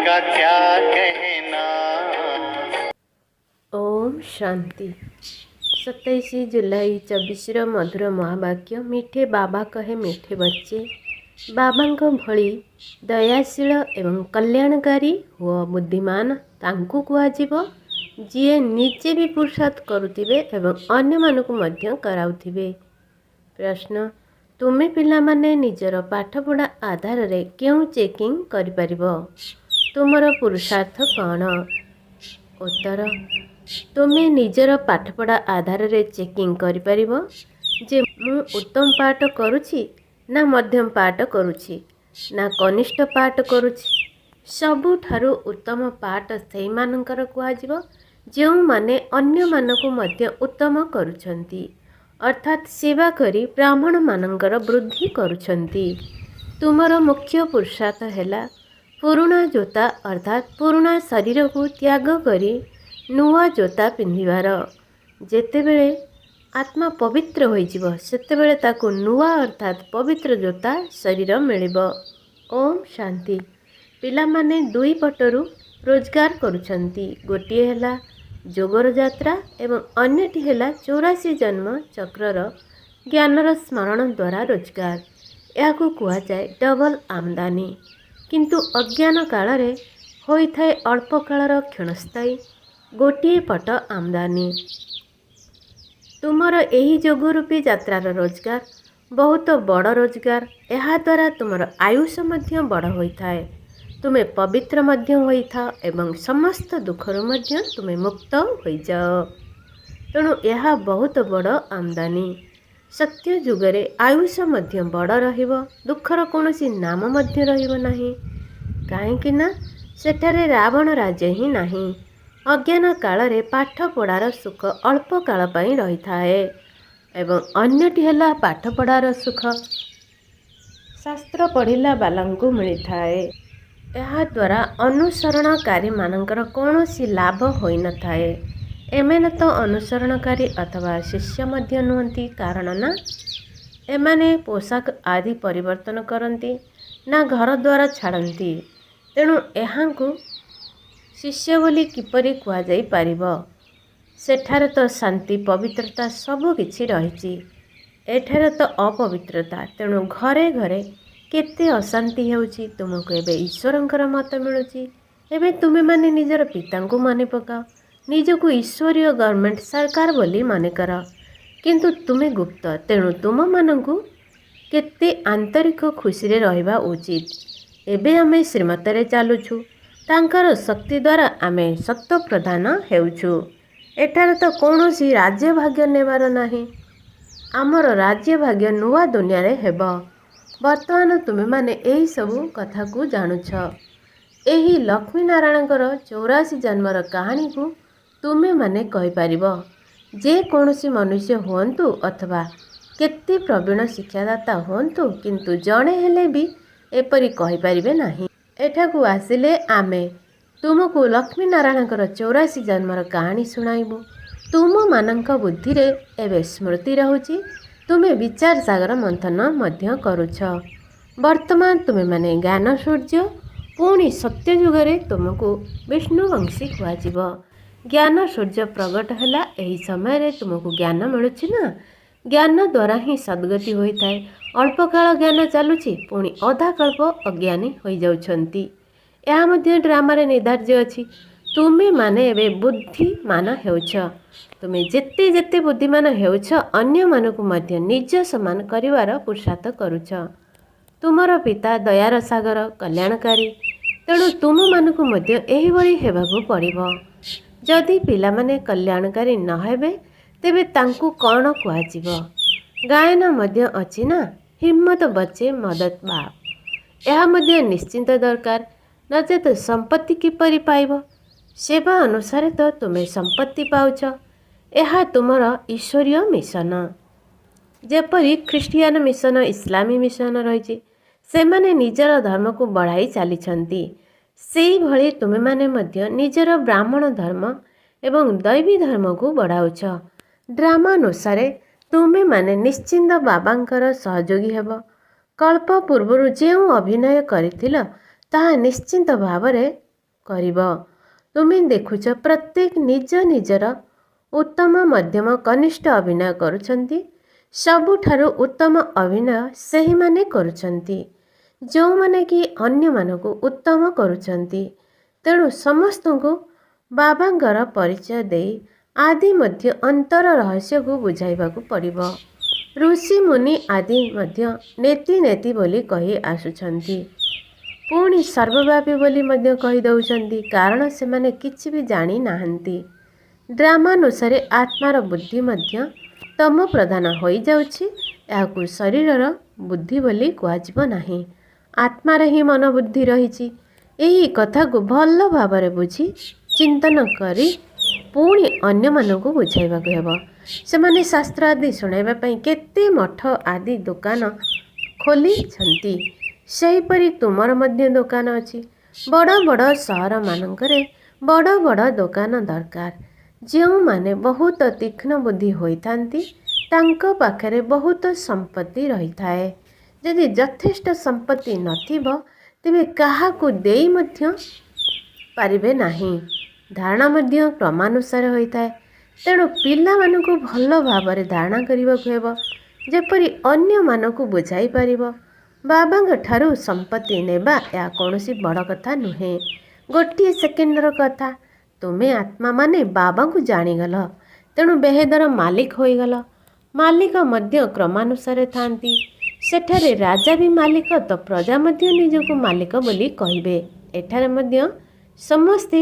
का क्या कहना। ओम शांति। 27 जुलाई 24 मधुर महावाक्य। मीठे बाबा कहे मीठे बच्चे, बाबांको भଳି दयाशील एवं कल्याणकारी हुआ बुद्धिमान तांकु कुहाजिबो जिए निजे भी पुरुषार्थ करुथिबे एवं अन्य मानकु मध्य कराउथिबे। प्रश्न, तुमे पिला माने निजर पाठपढ़ा आधार रे क्यों चेकिंग करि परिबो? तुमर पुरुषार्थ कौन? उत्तर, तुमे निजर पाठपढ़ा आधार रे चेकिंग करि परिबो जे मु उत्तम पाठ करुछि ना मध्यम पाठ करुछि ना कनिष्ठ पाठ करुछि। सबुठारु उत्तम पाठ सेई मानकर कुहाजिबो जो माने अन्य मानकु मध्य उत्तम करुछंती, अर्थात सेवा करी ब्राह्मण मानकर वृद्धि करुछंती। तुमर मुख्य पुरुषार्थ हैला पुरुणा जोता अर्थात पुरुणा शरीर को त्याग करी नुआ जोता पिंधिबार। जेतेबेले आत्मा पवित्र होइजिबो सेतेबेले ताकु नुआ अर्थात पवित्र जोता शरीर मिलिबो। ओम शांति। पिला माने दुई पटरु रोजगार करुछंती। गोटिए हैला जोगर यात्रा एवं अन्यटी हैला 84 जन्म चक्रर ज्ञानर स्मरण द्वारा रोजगार। याकु कुआ जाए डबल आमदानी। किंतु अज्ञान काल रे होइथाए अल्प कालर क्षणस्थायी गोटिए पट आमदानी। तुमर एही जोगरूपी यात्रार रोजगार बहुत बड़ रोजगार। एहा द्वारा तुमर आयुष मध्य बड़ होइथाए। तुमे पवित्र मध्य होइथाओ एवं समस्त दुखरु मध्य तुमे मुक्त होई जाओ। तेणु यह बहुत बड़ आमदानी। सत्य जुगरे आयुष मध्य बड़ रहिबो, दुखर कोनोसी नाम मध्य रहिबो नाही। काहेकि ना सेठारे रावण राज्य ही नाही। अज्ञान काल रे पाठ पढ़ार सुख अल्प काल पई रही थाए एवं अन्यटी हैला पाठ पढ़ार सुख शास्त्र पढ़िला बालांकु मिली थाए। ଏହା ଦ୍ୱାରା ଅନୁସରଣକାରୀ ମାନଙ୍କର କୌଣସି ଲାଭ ହୋଇନଥାଏ। ଏମାନେ ତ ଅନୁସରଣକାରୀ ଅଥବା ଶିଷ୍ୟ ମଧ୍ୟ ନୁହନ୍ତି, କାରଣ ନା ଏମାନେ ପୋଷାକ ଆଦି ପରିବର୍ତ୍ତନ କରନ୍ତି ନା ଘର ଦ୍ୱାର ଛାଡ଼ନ୍ତି। ତେଣୁ ଏହାଙ୍କୁ ଶିଷ୍ୟ ବୋଲି କିପରି କୁହାଯାଇ ପାରିବ? ସେଠାରେ ତ ଶାନ୍ତି ପବିତ୍ରତା ସବୁ କିଛି ରହିଛି, ଏଠାରେ ତ ଅପବିତ୍ରତା। ତେଣୁ ଘରେ ଘରେ केते अशांति हेउची। तुमको एबे ईश्वरंकर मत मिलुची। एबे तुमे माने निजर पिता को माने पकाओ, निजको ईश्वरीय गवर्नमेंट सरकार बोली माने कर, किंतु तुमे गुप्त। तेणु तुम मानकु केते आंतरिक खुशी रे रहिबा उचित। एबे आमे श्रीमतरे चालुछु, तांकर शक्ति द्वारा आमे सत्य प्रदान हेउछु। एठार तो कौनसी राज्य भाग्य नेबार नाही। आमर राज्य भाग्य नुआ दुनिया रे हेबो। वर्तमान तुमे माने एही सबु कथा को जानुछ। एही लक्ष्मी नारायणकर 84 जन्मर कहानी को तुमे माने कहि परिबो। जे कौनसी मनुष्य हुअन्तु अथवा केते प्रवीण शिक्षादाता हुअन्तु, किंतु जणे हेले भी एपरि कहि परिबे नाही। एठाकू आसिले आमे तुमको लक्ष्मी नारायणकर 84 जन्मर कहानी सुनाइबु। तुम मानक बुद्धि रे एबे स्मृति रहुची। तुमे विचार सागर मंथन मध्य करुछ। वर्तमान तुमे माने ज्ञान सूर्य, पुणी सत्य जुगरे तुमको विष्णुवंशी कुहाजिब। ज्ञान सूर्य प्रगट हैला एही समय रे तुमको ज्ञान मिलुछि ना। ज्ञान द्वारा ही सद्गति होइथाए। अल्प काल ज्ञान चालुछि, पुणी अधा कल्प अज्ञानी होई जाउछंती। एहा मध्य ड्रामा रे निर्धार्य अछि। तुमे माने एबे बुद्धिमान हेउछ। तुमे जेते जेते बुद्धिमान हेउछ, अन्य मानकु मध्य निज समान करिवार पुरुषार्थ करुछ। तुमर पिता दयार सागर कल्याणकारी। तेणु तुम मानकु मध्य एही भଳି हेबाकु पड़िबो। जदि पिला माने कल्याणकारी न हेबे तेबे तांकु कोन कुहाजिबो? गायन मध्य अछि ना, हिम्मत बचे मदद बाप। एहा मध्य निश्चिंत दरकार, नचेत संपत्ति किपरि पाइबो? सेवा अनुसार तो तुमे संपत्ति पाउछ। एहा तुमर ईश्वरीय मिशन। जेपरि ख्रिस्टियान मिशन, इस्लामी मिशन रही, सेमाने निजर धर्म को बढ़ाई चलीछंती। सेही भଳି तुमे माने मध्य निजर ब्राह्मण धर्म एवं दैवी धर्म को बढ़ाउछ। ड्रामा अनुसार तुमे माने निश्चिंत बाबांकर सहयोगी हेब। कल्प पूर्वरु जेउ अभिनय करिथिल ताहा निश्चिंत भावरे କରିବ। ତୁମେ ଦେଖୁଛ ପ୍ରତ୍ୟେକ ନିଜ ନିଜର ଉତ୍ତମ ମଧ୍ୟମ କନିଷ୍ଠ ଅଭିନୟ କରୁଛନ୍ତି। ସବୁଠାରୁ ଉତ୍ତମ ଅଭିନୟ ସେହିମାନେ କରୁଛନ୍ତି ଯେଉଁମାନେ କି ଅନ୍ୟମାନଙ୍କୁ ଉତ୍ତମ କରୁଛନ୍ତି। ତେଣୁ ସମସ୍ତଙ୍କୁ ବାବାଙ୍କର ପରିଚୟ ଦେଇ ଆଦି ମଧ୍ୟ ଅନ୍ତର ରହସ୍ୟକୁ ବୁଝାଇବାକୁ ପଡ଼ିବ। ଋଷି ମୁନି ଆଦି ମଧ୍ୟ ନେତି ନେତି ବୋଲି କହି ଆସୁଛନ୍ତି, ପୁଣି ସର୍ବବ୍ୟାପୀ ବୋଲି ମଧ୍ୟ କହିଦେଉଛନ୍ତି, କାରଣ ସେମାନେ କିଛି ବି ଜାଣି ନାହାନ୍ତି। ଡ୍ରାମାନୁସାରେ ଆତ୍ମାର ବୁଦ୍ଧି ମଧ୍ୟ ତମ ପ୍ରଧାନ ହୋଇଯାଉଛି। ଏହାକୁ ଶରୀରର ବୁଦ୍ଧି ବୋଲି କୁହାଯିବ ନାହିଁ। ଆତ୍ମାରେ ହିଁ ମନୋବୁଦ୍ଧି ରହିଛି। ଏହି କଥାକୁ ଭଲ ଭାବରେ ବୁଝି ଚିନ୍ତନ କରି ପୁଣି ଅନ୍ୟମାନଙ୍କୁ ବୁଝାଇବାକୁ ହେବ। ସେମାନେ ଶାସ୍ତ୍ର ଆଦି ଶୁଣାଇବା ପାଇଁ କେତେ ମଠ ଆଦି ଦୋକାନ ଖୋଲିଛନ୍ତି। ସେହିପରି ତୁମର ମଧ୍ୟ ଦୋକାନ ଅଛି। ବଡ଼ ବଡ଼ ସହରମାନଙ୍କରେ ବଡ଼ ବଡ଼ ଦୋକାନ ଦରକାର। ଯେଉଁମାନେ ବହୁତ ତୀକ୍ଷ୍ଣ ବୁଦ୍ଧି ହୋଇଥାନ୍ତି ତାଙ୍କ ପାଖରେ ବହୁତ ସମ୍ପତ୍ତି ରହିଥାଏ। ଯଦି ଯଥେଷ୍ଟ ସମ୍ପତ୍ତି ନଥିବ ତେବେ କାହାକୁ ଦେଇ ମଧ୍ୟ ପାରିବେ ନାହିଁ। ଧାରଣା ମଧ୍ୟ କ୍ରମାନୁସାରେ ହୋଇଥାଏ। ତେଣୁ ପିଲାମାନଙ୍କୁ ଭଲ ଭାବରେ ଧାରଣା କରିବାକୁ ହେବ, ଯେପରି ଅନ୍ୟମାନଙ୍କୁ ବୁଝାଇ ପାରିବ। ବାବାଙ୍କ ଠାରୁ ସମ୍ପତ୍ତି ନେବା ଏହା କୌଣସି ବଡ଼ କଥା ନୁହେଁ, ଗୋଟିଏ ସେକେଣ୍ଡର କଥା। ତୁମେ ଆତ୍ମାମାନେ ବାବାଙ୍କୁ ଜାଣିଗଲ, ତେଣୁ ବେହେଦର ମାଲିକ ହୋଇଗଲ। ମାଲିକ ମଧ୍ୟ କ୍ରମାନୁସାରେ ଥାନ୍ତି। ସେଠାରେ ରାଜା ବି ମାଲିକ ତ ପ୍ରଜା ମଧ୍ୟ ନିଜକୁ ମାଲିକ ବୋଲି କହିବେ। ଏଠାରେ ମଧ୍ୟ ସମସ୍ତେ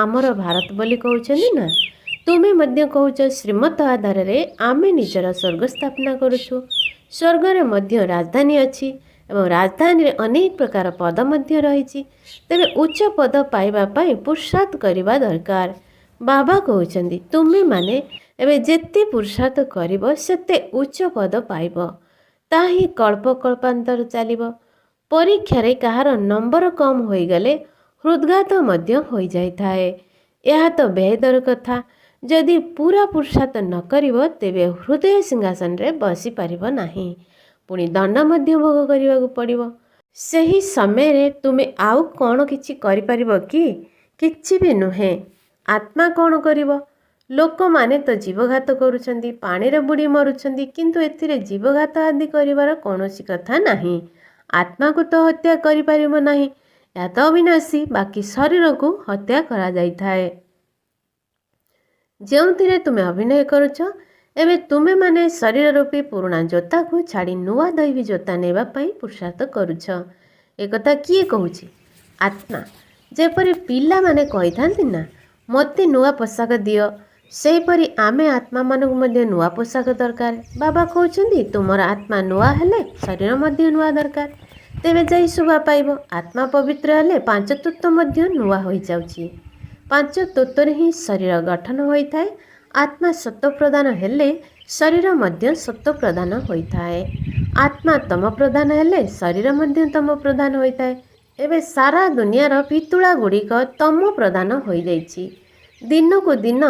ଆମର ଭାରତ ବୋଲି କହୁଛନ୍ତି ନା। ତୁମେ ମଧ୍ୟ କହୁଛ ଶ୍ରୀମତ ଆଧାରରେ ଆମେ ନିଜର ସ୍ୱର୍ଗ ସ୍ଥାପନା କରୁଛୁ। ସ୍ୱର୍ଗରେ ମଧ୍ୟ ରାଜଧାନୀ ଅଛି ଏବଂ ରାଜଧାନୀରେ ଅନେକ ପ୍ରକାର ପଦ ମଧ୍ୟ ରହିଛି। ତେବେ ଉଚ୍ଚ ପଦ ପାଇବା ପାଇଁ ପୁରୁଷାର୍ଥ କରିବା ଦରକାର। ବାବା କହୁଛନ୍ତି ତୁମେମାନେ ଏବେ ଯେତେ ପୁରୁଷାର୍ଥ କରିବ ସେତେ ଉଚ୍ଚ ପଦ ପାଇବ। ତାହା ହିଁ କଳ୍ପ କଳ୍ପାନ୍ତର ଚାଲିବ। ପରୀକ୍ଷାରେ କାହାର ନମ୍ବର କମ୍ ହୋଇଗଲେ ହୃଦଘାତ ମଧ୍ୟ ହୋଇଯାଇଥାଏ। ଏହା ତ ବେହେଦର କଥା। ଯଦି ପୁରା ପୁରୁଷାର୍ଥ ନ କରିବ ତେବେ ହୃଦୟ ସିଂହାସନରେ ବସିପାରିବ ନାହିଁ, ପୁଣି ଦଣ୍ଡ ମଧ୍ୟ ଭୋଗ କରିବାକୁ ପଡ଼ିବ। ସେହି ସମୟରେ ତୁମେ ଆଉ କ'ଣ କିଛି କରିପାରିବ କି? କିଛି ବି ନୁହେଁ। ଆତ୍ମା କ'ଣ କରିବ? ଲୋକମାନେ ତ ଜୀବଘାତ କରୁଛନ୍ତି, ପାଣିରେ ବୁଡ଼ି ମରୁଛନ୍ତି, କିନ୍ତୁ ଏଥିରେ ଜୀବଘାତ ଆଦି କରିବାର କୌଣସି କଥା ନାହିଁ। ଆତ୍ମାକୁ ତ ହତ୍ୟା କରିପାରିବ ନାହିଁ, ଏହା ତ ଅବିନାଶୀ। ବାକି ଶରୀରକୁ ହତ୍ୟା କରାଯାଇଥାଏ। ଯେଉଁଥିରେ ତୁମେ ଅଭିନୟ କରୁଛ। ଏବେ ତୁମେମାନେ ଶରୀର ରୂପୀ ପୁରୁଣା ଜୋତାକୁ ଛାଡ଼ି ନୂଆ ଦୈବୀ ଜୋତା ନେବା ପାଇଁ ପୁରୁଷାର୍ଥ କରୁଛ। ଏକଥା କିଏ କହୁଛି? ଆତ୍ମା। ଯେପରି ପିଲାମାନେ କହିଥାନ୍ତି ନା, ମୋତେ ନୂଆ ପୋଷାକ ଦିଅ, ସେହିପରି ଆମେ ଆତ୍ମାମାନଙ୍କୁ ମଧ୍ୟ ନୂଆ ପୋଷାକ ଦରକାର। ବାବା କହୁଛନ୍ତି ତୁମର ଆତ୍ମା ନୂଆ ହେଲେ ଶରୀର ମଧ୍ୟ ନୂଆ ଦରକାର, ତେବେ ଯାଇ ଶୋଭା ପାଇବ। ଆତ୍ମା ପବିତ୍ର ହେଲେ ପାଞ୍ଚତତ୍ତ୍ୱ ମଧ୍ୟ ନୂଆ ହୋଇଯାଉଛି। ପାଞ୍ଚତତ୍ତ୍ୱରେ ହିଁ ଶରୀର ଗଠନ ହୋଇଥାଏ। ଆତ୍ମା ସତ୍ତ୍ୱ ପ୍ରଦାନ ହେଲେ ଶରୀର ମଧ୍ୟ ସତ୍ତ୍ୱ ପ୍ରଦାନ ହୋଇଥାଏ। ଆତ୍ମା ତମ ପ୍ରଦାନ ହେଲେ ଶରୀର ମଧ୍ୟ ତମ ପ୍ରଦାନ ହୋଇଥାଏ। ଏବେ ସାରା ଦୁନିଆର ପିତୁଳା ଗୁଡ଼ିକ ତମ ପ୍ରଦାନ ହୋଇଯାଇଛି। ଦିନକୁ ଦିନ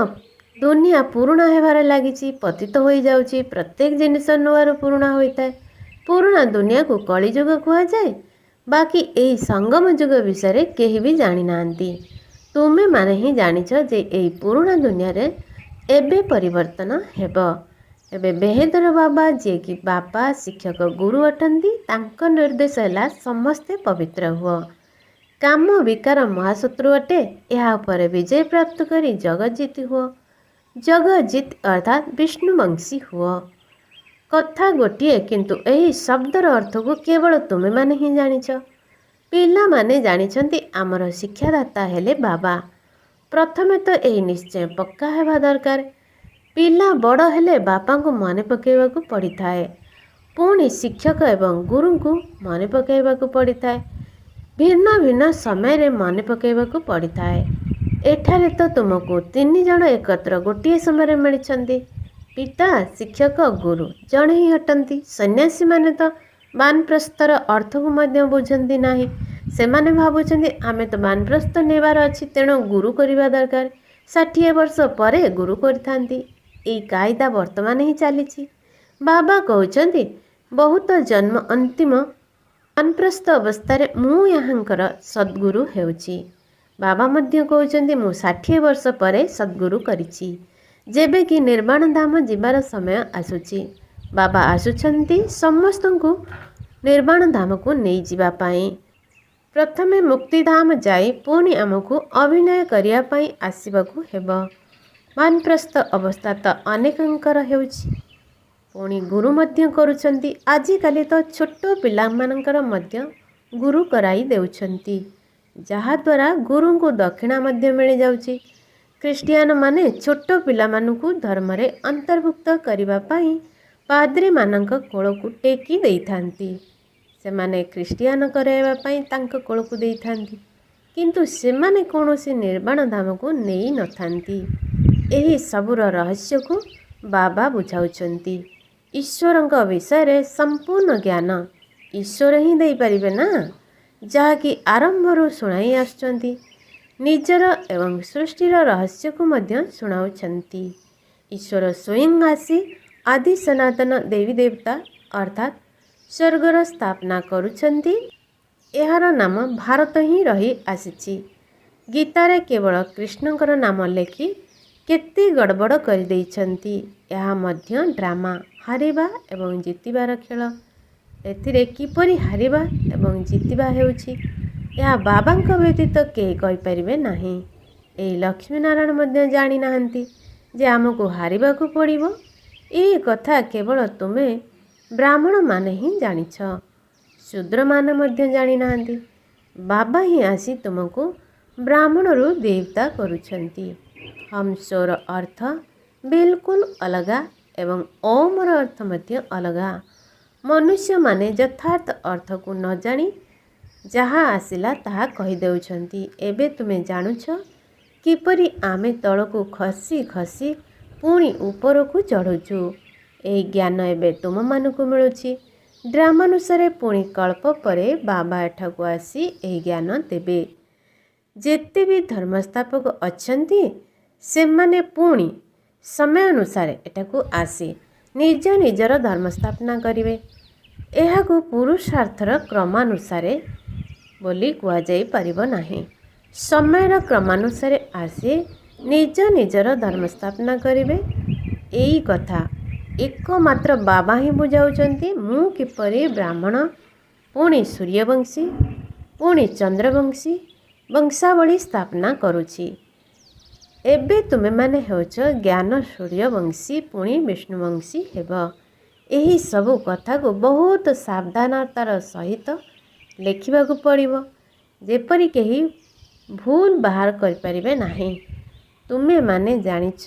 ଦୁନିଆ ପୁରୁଣା ହେବାରେ ଲାଗିଛି, ପତିତ ହୋଇଯାଉଛି। ପ୍ରତ୍ୟେକ ଜିନିଷ ନୂଆରୁ ପୁରୁଣା ହୋଇଥାଏ। ପୁରୁଣା ଦୁନିଆକୁ କଳିଯୁଗ କୁହାଯାଏ। ବାକି ଏହି ସଙ୍ଗମ ଯୁଗ ବିଷୟରେ କେହି ବି ଜାଣିନାହାନ୍ତି। ତୁମେମାନେ ହିଁ ଜାଣିଛ ଯେ ଏହି ପୁରୁଣା ଦୁନିଆରେ ଏବେ ପରିବର୍ତ୍ତନ ହେବ। ଏବେ ବେହେଦର ବାବା, ଯିଏକି ବାବା ଶିକ୍ଷକ ଗୁରୁ ଅଟନ୍ତି, ତାଙ୍କ ନିର୍ଦ୍ଦେଶ ହେଲା ସମସ୍ତେ ପବିତ୍ର ହୁଅ। କାମ ବିକାର ମହାଶତ୍ରୁ ଅଟେ, ଏହା ଉପରେ ବିଜୟ ପ୍ରାପ୍ତ କରି ଜଗଜିତ ହୁଅ। ଜଗଜିତ ଅର୍ଥାତ୍ ବିଷ୍ଣୁବଂଶୀ ହୁଅ। କଥା ଗୋଟିଏ, କିନ୍ତୁ ଏହି ଶବ୍ଦର ଅର୍ଥକୁ କେବଳ ତୁମେମାନେ ହିଁ ଜାଣିଛ। ପିଲାମାନେ ଜାଣିଛନ୍ତି ଆମର ଶିକ୍ଷାଦାତା ହେଲେ ବାବା। ପ୍ରଥମେ ତ ଏହି ନିଶ୍ଚୟ ପକ୍କା ହେବା ଦରକାର। ପିଲା ବଡ଼ ହେଲେ ବାପାଙ୍କୁ ମନେ ପକାଇବାକୁ ପଡ଼ିଥାଏ, ପୁଣି ଶିକ୍ଷକ ଏବଂ ଗୁରୁଙ୍କୁ ମନେ ପକାଇବାକୁ ପଡ଼ିଥାଏ। ଭିନ୍ନ ଭିନ୍ନ ସମୟରେ ମନେ ପକାଇବାକୁ ପଡ଼ିଥାଏ। ଏଠାରେ ତ ତୁମକୁ ତିନି ଜଣ ଏକତ୍ର ଗୋଟିଏ ସମୟରେ ମିଳିଛନ୍ତି। ପିତା, ଶିକ୍ଷକ, ଗୁରୁ ଜଣେ ହିଁ ଅଟନ୍ତି। ସନ୍ନ୍ୟାସୀମାନେ ତ ବାନପ୍ରସ୍ଥର ଅର୍ଥକୁ ମଧ୍ୟ ବୁଝନ୍ତି ନାହିଁ। ସେମାନେ ଭାବୁଛନ୍ତି ଆମେ ତ ବାନପ୍ରସ୍ଥ ନେବାର ଅଛି, ତେଣୁ ଗୁରୁ କରିବା ଦରକାର। 60 ବର୍ଷ ପରେ ଗୁରୁ କରିଥାନ୍ତି। ଏହି କାଇଦା ବର୍ତ୍ତମାନ ହିଁ ଚାଲିଛି। ବାବା କହୁଛନ୍ତି ବହୁତ ଜନ୍ମ ଅନ୍ତିମ ବାନପ୍ରସ୍ଥ ଅବସ୍ଥାରେ ମୁଁ ଏହାଙ୍କର ସଦ୍ଗୁରୁ ହେଉଛି। ବାବା ମଧ୍ୟ କହୁଛନ୍ତି ମୁଁ 60 ବର୍ଷ ପରେ ସଦ୍ଗୁରୁ କରିଛି, ଯେବେ କି ନିର୍ବାଣ ଧାମ ଯିବାର ସମୟ ଆସୁଛି। ବାବା ଆସୁଛନ୍ତି ସମସ୍ତଙ୍କୁ ନିର୍ବାଣ ଧାମକୁ ନେଇଯିବା ପାଇଁ। ପ୍ରଥମେ ମୁକ୍ତିଧାମ ଯାଇ ପୁଣି ଆମକୁ ଅଭିନୟ କରିବା ପାଇଁ ଆସିବାକୁ ହେବ। ବାନପ୍ରସ୍ଥ ଅବସ୍ଥା ତ ଅନେକଙ୍କର ହେଉଛି, ପୁଣି ଗୁରୁ ମଧ୍ୟ କରୁଛନ୍ତି। ଆଜିକାଲି ତ ଛୋଟ ପିଲାମାନଙ୍କର ମଧ୍ୟ ଗୁରୁ କରାଇ ଦେଉଛନ୍ତି, ଯାହାଦ୍ୱାରା ଗୁରୁଙ୍କୁ ଦକ୍ଷିଣା ମଧ୍ୟ ମିଳିଯାଉଛି। ଖ୍ରୀଷ୍ଟିଆନ ମାନେ ଛୋଟ ପିଲାମାନଙ୍କୁ ଧର୍ମରେ ଅନ୍ତର୍ଭୁକ୍ତ କରିବା ପାଇଁ ପାଦ୍ରୀମାନଙ୍କ କୋଳକୁ ଟେକି ଦେଇଥାନ୍ତି। ସେମାନେ ଖ୍ରୀଷ୍ଟିଆନ କରାଇବା ପାଇଁ ତାଙ୍କ କୋଳକୁ ଦେଇଥାନ୍ତି, କିନ୍ତୁ ସେମାନେ କୌଣସି ନିର୍ବାଣ ଧାମକୁ ନେଇ ନଥାନ୍ତି। ଏହି ସବୁର ରହସ୍ୟକୁ ବାବା ବୁଝାଉଛନ୍ତି। ଈଶ୍ୱରଙ୍କ ବିଷୟରେ ସମ୍ପୂର୍ଣ୍ଣ ଜ୍ଞାନ ଈଶ୍ୱର ହିଁ ଦେଇପାରିବେ ନା, ଯାହାକି ଆରମ୍ଭରୁ ଶୁଣାଇ ଆସୁଛନ୍ତି। ନିଜର ଏବଂ ସୃଷ୍ଟିର ରହସ୍ୟକୁ ମଧ୍ୟ ଶୁଣାଉଛନ୍ତି। ଈଶ୍ୱର ସ୍ୱୟଂ ଆସି ଆଦି ସନାତନ ଦେବୀ ଦେବତା ଅର୍ଥାତ୍ ସ୍ୱର୍ଗର ସ୍ଥାପନା କରୁଛନ୍ତି। ଏହାର ନାମ ଭାରତ ହିଁ ରହି ଆସିଛି। ଗୀତାରେ କେବଳ କୃଷ୍ଣଙ୍କର ନାମ ଲେଖି କେତେ ଗଡ଼ବଡ଼ କରିଦେଇଛନ୍ତି। ଏହା ମଧ୍ୟ ଡ୍ରାମା, ହାରିବା ଏବଂ ଜିତିବାର ଖେଳ। ଏଥିରେ କିପରି ହାରିବା ଏବଂ ଜିତିବା ହେଉଛି, ଏହା ବାବାଙ୍କ ବ୍ୟତୀତ କେହି କହିପାରିବେ ନାହିଁ। ଏହି ଲକ୍ଷ୍ମୀନାରାୟଣ ମଧ୍ୟ ଜାଣିନାହାନ୍ତି ଯେ ଆମକୁ ହାରିବାକୁ ପଡ଼ିବ। ଏହି କଥା କେବଳ ତୁମେ ବ୍ରାହ୍ମଣମାନେ ହିଁ ଜାଣିଛ, ଶୂଦ୍ରମାନେ ମଧ୍ୟ ଜାଣିନାହାନ୍ତି। ବାବା ହିଁ ଆସି ତୁମକୁ ବ୍ରାହ୍ମଣରୁ ଦେବତା କରୁଛନ୍ତି। ହଂସର ଅର୍ଥ ବିଲକୁଲ ଅଲଗା ଏବଂ ଓମର ଅର୍ଥ ମଧ୍ୟ ଅଲଗା। ମନୁଷ୍ୟମାନେ ଯଥାର୍ଥ ଅର୍ଥକୁ ନ ଜାଣି ଯାହା ଆସିଲା ତାହା କହିଦେଉଛନ୍ତି। ଏବେ ତୁମେ ଜାଣୁଛ କିପରି ଆମେ ତଳକୁ ଖସି ଖସି ପୁଣି ଉପରକୁ ଚଢ଼ୁଛୁ। ଏହି ଜ୍ଞାନ ଏବେ ତୁମମାନଙ୍କୁ ମିଳୁଛି। ଡ୍ରାମାନୁସାରେ ପୁଣି କଳ୍ପ ପରେ ବାବା ଏଠାକୁ ଆସି ଏହି ଜ୍ଞାନ ଦେବେ। ଯେତେ ବି ଧର୍ମସ୍ଥାପକ ଅଛନ୍ତି ସେମାନେ ପୁଣି ସମୟ ଅନୁସାରେ ଏଠାକୁ ଆସି ନିଜ ନିଜର ଧର୍ମ ସ୍ଥାପନା କରିବେ। ଏହାକୁ ପୁରୁଷାର୍ଥର କ୍ରମାନୁସାରେ ବୋଲି କୁହାଯାଇପାରିବ ନାହିଁ। ସମୟର କ୍ରମାନୁସାରେ ଆସି ନିଜ ନିଜର ଧର୍ମ ସ୍ଥାପନା କରିବେ। ଏଇ କଥା ଏକମାତ୍ର ବାବା ହିଁ ବୁଝାଉଛନ୍ତି। ମୁଁ କିପରି ବ୍ରାହ୍ମଣ, ପୁଣି ସୂର୍ଯ୍ୟବଂଶୀ, ପୁଣି ଚନ୍ଦ୍ରବଂଶୀ ବଂଶାବଳୀ ସ୍ଥାପନା କରୁଛି। ଏବେ ତୁମେମାନେ ହେଉଛ ଜ୍ଞାନ ସୂର୍ଯ୍ୟବଂଶୀ, ପୁଣି ବିଷ୍ଣୁବଂଶୀ ହେବ। ଏହି ସବୁ କଥାକୁ ବହୁତ ସାବଧାନତାର ସହିତ ଲେଖିବାକୁ ପଡ଼ିବ, ଯେପରି କେହି ଭୁଲ ବାହାର କରିପାରିବେ ନାହିଁ। ତୁମେମାନେ ଜାଣିଛ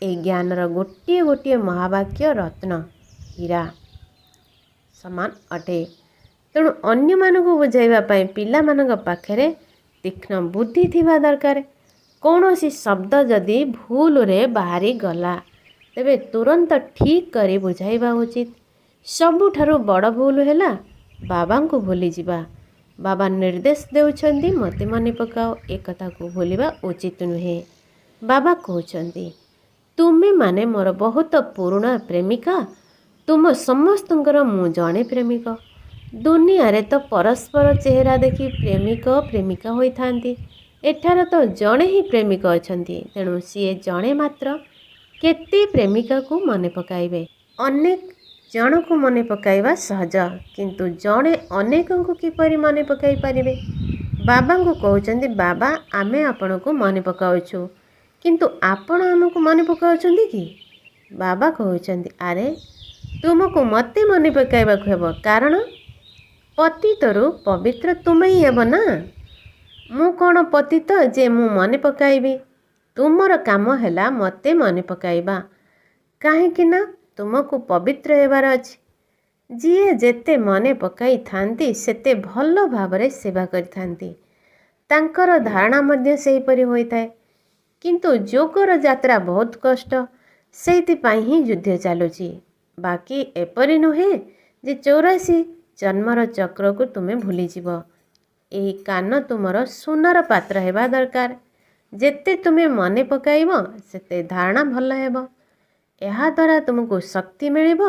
ଏହି ଜ୍ଞାନର ଗୋଟିଏ ଗୋଟିଏ ମହାବାକ୍ୟ ରତ୍ନ ହୀରା ସମାନ ଅଟେ। ତେଣୁ ଅନ୍ୟମାନଙ୍କୁ ବୁଝାଇବା ପାଇଁ ପିଲାମାନଙ୍କ ପାଖରେ ତୀକ୍ଷ୍ଣ ବୁଦ୍ଧି ଥିବା ଦରକାର। କୌଣସି ଶବ୍ଦ ଯଦି ଭୁଲରେ ବାହାରିଗଲା ତେବେ ତୁରନ୍ତ ଠିକ୍ କରି ବୁଝାଇବା ଉଚିତ। ସବୁଠାରୁ ବଡ଼ ଭୁଲ ହେଲା ବାବାଙ୍କୁ ଭୁଲିଯିବା। ବାବା ନିର୍ଦ୍ଦେଶ ଦେଉଛନ୍ତି ମୋତେ ମନେ ପକାଅ, ଏ କଥାକୁ ଭୁଲିବା ଉଚିତ ନୁହେଁ। ବାବା କହୁଛନ୍ତି ତୁମେମାନେ ମୋର ବହୁତ ପୁରୁଣା ପ୍ରେମିକା। ତୁମ ସମସ୍ତଙ୍କର ମୁଁ ଜଣେ ପ୍ରେମିକ। ଦୁନିଆରେ ତ ପରସ୍ପର ଚେହେରା ଦେଖି ପ୍ରେମିକ ପ୍ରେମିକା ହୋଇଥାନ୍ତି। ଏଠାରେ ତ ଜଣେ ହିଁ ପ୍ରେମିକ ଅଛନ୍ତି, ତେଣୁ ସିଏ ଜଣେ ମାତ୍ର କେତେ ପ୍ରେମିକାକୁ ମନେ ପକାଇବେ। ଅନେକ ଜଣକୁ ମନେ ପକାଇବା ସହଜ, କିନ୍ତୁ ଜଣେ ଅନେକଙ୍କୁ କିପରି ମନେ ପକାଇ ପାରିବେ? ବାବାଙ୍କୁ କହୁଛନ୍ତି ବାବା ଆମେ ଆପଣଙ୍କୁ ମନେ ପକାଉଛୁ, କିନ୍ତୁ ଆପଣ ଆମକୁ ମନେ ପକାଉଛନ୍ତି କି? ବାବା କହୁଛନ୍ତି ଆରେ ତୁମକୁ ମୋତେ ମନେ ପକାଇବାକୁ ହେବ, କାରଣ ପତିତରୁ ପବିତ୍ର ତୁମେ ହିଁ ହେବ ନା। ମୁଁ କ'ଣ ପତିତ ଯେ ମୁଁ ମନେ ପକାଇବି? ତୁମର କାମ ହେଲା ମୋତେ ମନେ ପକାଇବା, କାହିଁକି ନା ତୁମକୁ ପବିତ୍ର ହେବାର ଅଛି। ଯିଏ ଯେତେ ମନେ ପକାଇଥାନ୍ତି ସେତେ ଭଲ ଭାବରେ ସେବା କରିଥାନ୍ତି। ତାଙ୍କର ଧାରଣା ମଧ୍ୟ ସେହିପରି ହୋଇଥାଏ। କିନ୍ତୁ ଯୋଗର ଯାତ୍ରା ବହୁତ କଷ୍ଟ, ସେଇଥିପାଇଁ ହିଁ ଯୁଦ୍ଧ ଚାଲୁଛି। ବାକି ଏପରି ନୁହେଁ ଯେ 84 ଜନ୍ମର ଚକ୍ରକୁ ତୁମେ ଭୁଲିଯିବ। ଏହି କାନ ତୁମର ସୁନାର ପାତ୍ର ହେବା ଦରକାର। ଯେତେ ତୁମେ ମନେ ପକାଇବ ସେତେ ଧାରଣା ଭଲ ହେବ। ଏହାଦ୍ୱାରା ତୁମକୁ ଶକ୍ତି ମିଳିବ।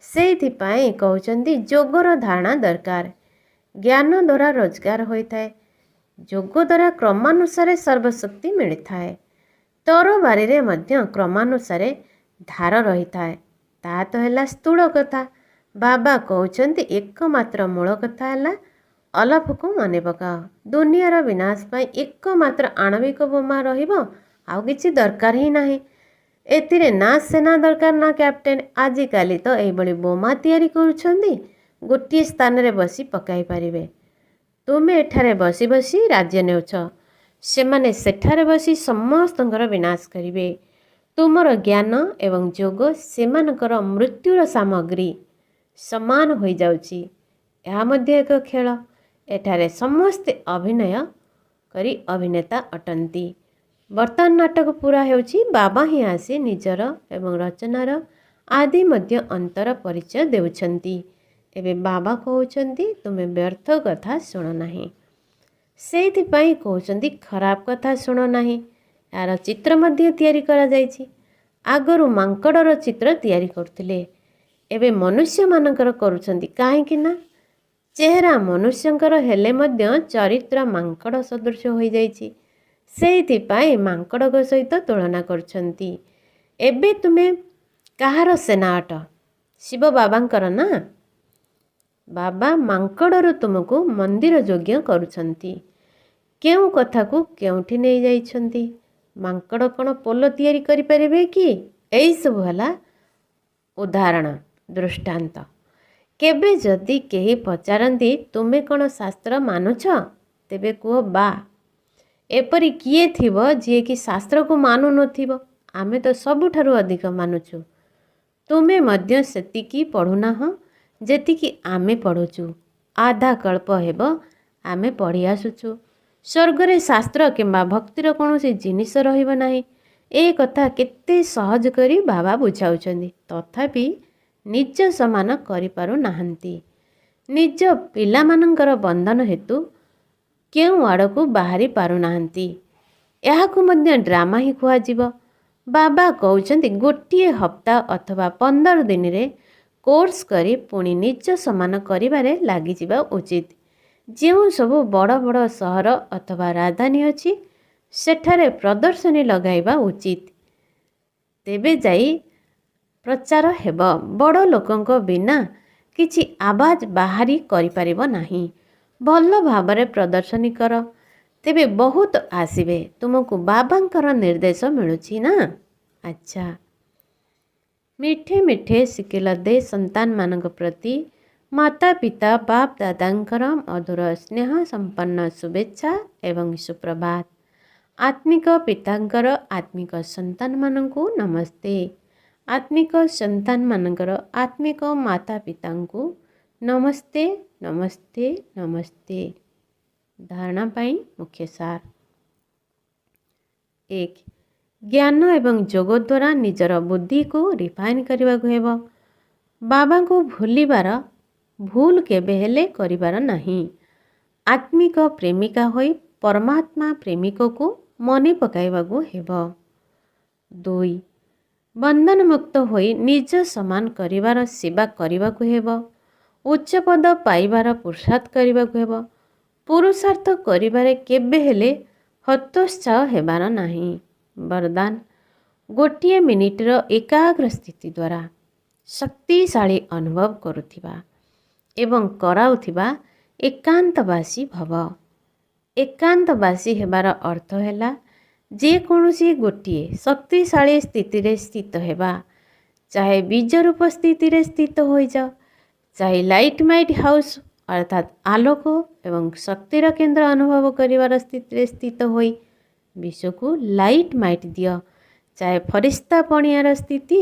ସେଇଥିପାଇଁ କହୁଛନ୍ତି ଯୋଗର ଧାରଣା ଦରକାର। ଜ୍ଞାନ ଦ୍ୱାରା ରୋଜଗାର ହୋଇଥାଏ, ଯୋଗ ଦ୍ୱାରା କ୍ରମାନୁସାରେ ସର୍ବଶକ୍ତି ମିଳିଥାଏ। ତରବାରୀରେ ମଧ୍ୟ କ୍ରମାନୁସାରେ ଧାର ରହିଥାଏ। ତାହା ତ ହେଲା ସ୍ଥୂଳ କଥା। ବାବା କହୁଛନ୍ତି ଏକମାତ୍ର ମୂଳ କଥା ହେଲା ଅଲଫକୁ ମନେ ପକାଅ। ଦୁନିଆର ବିନାଶ ପାଇଁ ଏକମାତ୍ର ଆଣବିକ ବୋମା ରହିବ, ଆଉ କିଛି ଦରକାର ହିଁ ନାହିଁ। ଏଥିରେ ନା ସେନା ଦରକାର ନା କ୍ୟାପ୍ଟେନ୍। ଆଜିକାଲି ତ ଏଇଭଳି ବୋମା ତିଆରି କରୁଛନ୍ତି, ଗୋଟିଏ ସ୍ଥାନରେ ବସି ପକାଇ ପାରିବେ। ତୁମେ ଏଠାରେ ବସି ବସି ରାଜ୍ୟ ନେଉଛ, ସେମାନେ ସେଠାରେ ବସି ସମସ୍ତଙ୍କର ବିନାଶ କରିବେ। ତୁମର ଜ୍ଞାନ ଏବଂ ଯୋଗ ସେମାନଙ୍କର ମୃତ୍ୟୁର ସାମଗ୍ରୀ ସମାନ ହୋଇଯାଉଛି। ଏହା ମଧ୍ୟ ଏକ ଖେଳ। ଏଠାରେ ସମସ୍ତେ ଅଭିନୟ କରି ଅଭିନେତା ଅଟନ୍ତି। ବର୍ତ୍ତମାନ ନାଟକ ପୁରା ହେଉଛି ବାବା ହିଁ ଆସି ନିଜର ଏବଂ ରଚନାର ଆଦି ମଧ୍ୟ ଅନ୍ତର ପରିଚୟ ଦେଉଛନ୍ତି। ଏବେ ବାବା କହୁଛନ୍ତି ତୁମେ ବ୍ୟର୍ଥ କଥା ଶୁଣ ନାହିଁ। ସେଇଥିପାଇଁ କହୁଛନ୍ତି ଖରାପ କଥା ଶୁଣ ନାହିଁ। ଏହାର ଚିତ୍ର ମଧ୍ୟ ତିଆରି କରାଯାଇଛି। ଆଗରୁ ମାଙ୍କଡ଼ର ଚିତ୍ର ତିଆରି କରୁଥିଲେ, ଏବେ ମନୁଷ୍ୟମାନଙ୍କର କରୁଛନ୍ତି। କାହିଁକି ନା ଚେହେରା ମନୁଷ୍ୟଙ୍କର ହେଲେ ମଧ୍ୟ ଚରିତ୍ର ମାଙ୍କଡ଼ ସଦୃଶ ହୋଇଯାଇଛି। ସେଇଥିପାଇଁ ମାଙ୍କଡ଼ଙ୍କ ସହିତ ତୁଳନା କରୁଛନ୍ତି। ଏବେ ତୁମେ କାହାର ସେନା ଅଟ? ଶିବ ବାବାଙ୍କର ନା? ବାବା ମାଙ୍କଡ଼ରୁ ତୁମକୁ ମନ୍ଦିର ଯୋଗ୍ୟ କରୁଛନ୍ତି। କେଉଁ କଥାକୁ କେଉଁଠି ନେଇଯାଇଛନ୍ତି? ମାଙ୍କଡ଼ କ'ଣ ପୋଲ ତିଆରି କରିପାରିବେ କି? ଏଇସବୁ ହେଲା ଉଦାହରଣ, ଦୃଷ୍ଟାନ୍ତ। କେବେ ଯଦି କେହି ପଚାରନ୍ତି ତୁମେ କ'ଣ ଶାସ୍ତ୍ର ମାନୁଛ, ତେବେ କୁହ ବା। ଏପରି କିଏ ଥିବ ଯିଏକି ଶାସ୍ତ୍ରକୁ ମାନୁନଥିବ? ଆମେ ତ ସବୁଠାରୁ ଅଧିକ ମାନୁଛୁ। ତୁମେ ମଧ୍ୟ ସେତିକି ପଢ଼ୁନାହଁ ଯେତିକି ଆମେ ପଢ଼ୁଛୁ। ଆଧା କଳ୍ପ ହେବ ଆମେ ପଢ଼ି ଆସୁଛୁ। ସ୍ୱର୍ଗରେ ଶାସ୍ତ୍ର କିମ୍ବା ଭକ୍ତିର କୌଣସି ଜିନିଷ ରହିବ ନାହିଁ। ଏ କଥା କେତେ ସହଜ କରି ବାବା ବୁଝାଉଛନ୍ତି, ତଥାପି ନିଜ ସମାନ କରିପାରୁନାହାନ୍ତି। ନିଜ ପିଲାମାନଙ୍କର ବନ୍ଧନ ହେତୁ କେଉଁ ଆଡ଼କୁ ବାହାରି ପାରୁନାହାନ୍ତି। ଏହାକୁ ମଧ୍ୟ ଡ୍ରାମା ହିଁ କୁହାଯିବ। ବାବା କହୁଛନ୍ତି ଗୋଟିଏ ହପ୍ତା ଅଥବା 15 ଦିନରେ କୋର୍ସ କରି ପୁଣି ନିଜ ସମାନ କରିବାରେ ଲାଗିଯିବା ଉଚିତ। ଯେଉଁ ସବୁ ବଡ଼ ବଡ଼ ସହର ଅଥବା ରାଜଧାନୀ ଅଛି ସେଠାରେ ପ୍ରଦର୍ଶନୀ ଲଗାଇବା ଉଚିତ। ତେବେ ଯାଇ ପ୍ରଚାର ହେବ। ବଡ଼ ଲୋକଙ୍କ ବିନା କିଛି ଆବାଜ ବାହାରି କରିପାରିବ ନାହିଁ। ଭଲ ଭାବରେ ପ୍ରଦର୍ଶନୀ କର, ତେବେ ବହୁତ ଆସିବେ। ତୁମକୁ ବାବାଙ୍କର ନିର୍ଦ୍ଦେଶ ମିଳୁଛି ନା? ଆଚ୍ଛା। ମିଠେ ମିଠେ ଶିକିଲ ଦେ ସନ୍ତାନମାନଙ୍କ ପ୍ରତି ମାତା ପିତା ବାପ ଦାଦାଙ୍କର ମଧୁର ସ୍ନେହ ସମ୍ପନ୍ନ ଶୁଭେଚ୍ଛା ଏବଂ ସୁପ୍ରଭାତ। ଆତ୍ମିକ ପିତାଙ୍କର ଆତ୍ମିକ ସନ୍ତାନମାନଙ୍କୁ ନମସ୍ତେ। ଆତ୍ମିକ ସନ୍ତାନମାନଙ୍କର ଆତ୍ମିକ ମାତା ପିତାଙ୍କୁ ନମସ୍ତେ ନମସ୍ତେ ନମସ୍ତେ। ଧାରଣା ପାଇଁ ମୁଖ୍ୟ ସାର। 1. ଜ୍ଞାନ ଏବଂ ଯୋଗ ଦ୍ୱାରା ନିଜର ବୁଦ୍ଧିକୁ ରିଫାଇନ୍ କରିବାକୁ ହେବ। ବାବାଙ୍କୁ ଭୁଲିବାର ଭୁଲ କେବେ ହେଲେ କରିବାର ନାହିଁ। ଆତ୍ମିକ ପ୍ରେମିକା ହୋଇ ପରମାତ୍ମା ପ୍ରେମିକକୁ ମନେ ପକାଇବାକୁ ହେବ। 2. ବନ୍ଧନମୁକ୍ତ ହୋଇ ନିଜ ସମାନ କରିବାର ସେବା କରିବାକୁ ହେବ। ଉଚ୍ଚ ପଦ ପାଇବାର ପୁରୁଷାର୍ଥ କରିବାକୁ ହେବ। ପୁରୁଷାର୍ଥ କରିବାରେ କେବେ ହେଲେ ହତୋତ୍ସାହ ହେବାର ନାହିଁ। ବରଦାନ, ଗୋଟିଏ ମିନିଟର ଏକାଗ୍ର ସ୍ଥିତି ଦ୍ୱାରା ଶକ୍ତିଶାଳୀ ଅନୁଭବ କରୁଥିବା ଏବଂ କରାଉଥିବା ଏକାନ୍ତବାସୀ ଭବ। ଏକାନ୍ତବାସୀ ହେବାର ଅର୍ଥ ହେଲା ଯେକୌଣସି ଗୋଟିଏ ଶକ୍ତିଶାଳୀ ସ୍ଥିତିରେ ସ୍ଥିତ ହେବା। ଚାହେ ବୀଜରୂପ ସ୍ଥିତିରେ ସ୍ଥିତ ହୋଇଯାଅ, ଚାହେ ଲାଇଟ୍ ମାଇଟ୍ ହାଉସ୍ ଅର୍ଥାତ୍ ଆଲୋକ ଏବଂ ଶକ୍ତିର କେନ୍ଦ୍ର ଅନୁଭବ କରିବାର ସ୍ଥିତିରେ ସ୍ଥିତ ହୋଇ ବିଶ୍ୱକୁ ଲାଇଟ୍ ମାଇଟ୍ ଦିଅ। ଚାହେ ଫରିସ୍ତା ପଣିଆର ସ୍ଥିତି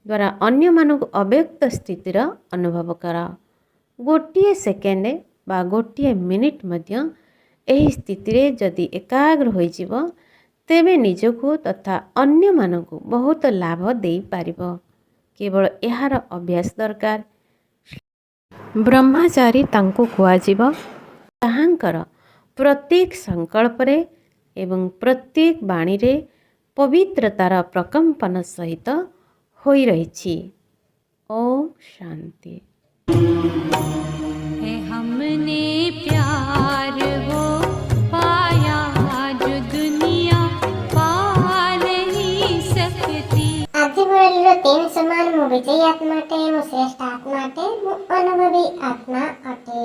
ଦ୍ୱାରା ଅନ୍ୟମାନଙ୍କୁ ଅବ୍ୟକ୍ତ ସ୍ଥିତିର ଅନୁଭବ କର। ଗୋଟିଏ ସେକେଣ୍ଡ ବା ଗୋଟିଏ ମିନିଟ୍ ମଧ୍ୟ ଏହି ସ୍ଥିତିରେ ଯଦି ଏକାଗ୍ର ହୋଇଯିବ, ତେବେ ନିଜକୁ ତଥା ଅନ୍ୟମାନଙ୍କୁ ବହୁତ ଲାଭ ଦେଇପାରିବ। କେବଳ ଏହାର ଅଭ୍ୟାସ ଦରକାର। ବ୍ରହ୍ମଚାରୀ ତାଙ୍କୁ କୁହାଯିବ ଯାହାଙ୍କର ପ୍ରତ୍ୟେକ ସଂକଳ୍ପରେ ଏବଂ ପ୍ରତ୍ୟେକ ବାଣୀରେ ପବିତ୍ରତାର ପ୍ରକମ୍ପନ ସହିତ ହୋଇ ରହିଛି। ଓମ୍ ଶାନ୍ତି। है हमने प्यार वो କରିବ ତେଣୁ ସମାନ ମୁଁ ବିଜୟୀ ଆତ୍ମାଟେ ମୁଁ ଶ୍ରେଷ୍ଠ ଆତ୍ମାଟେ ମୁଁ ଅନୁଭବୀ ଆତ୍ମା ଅଟେ।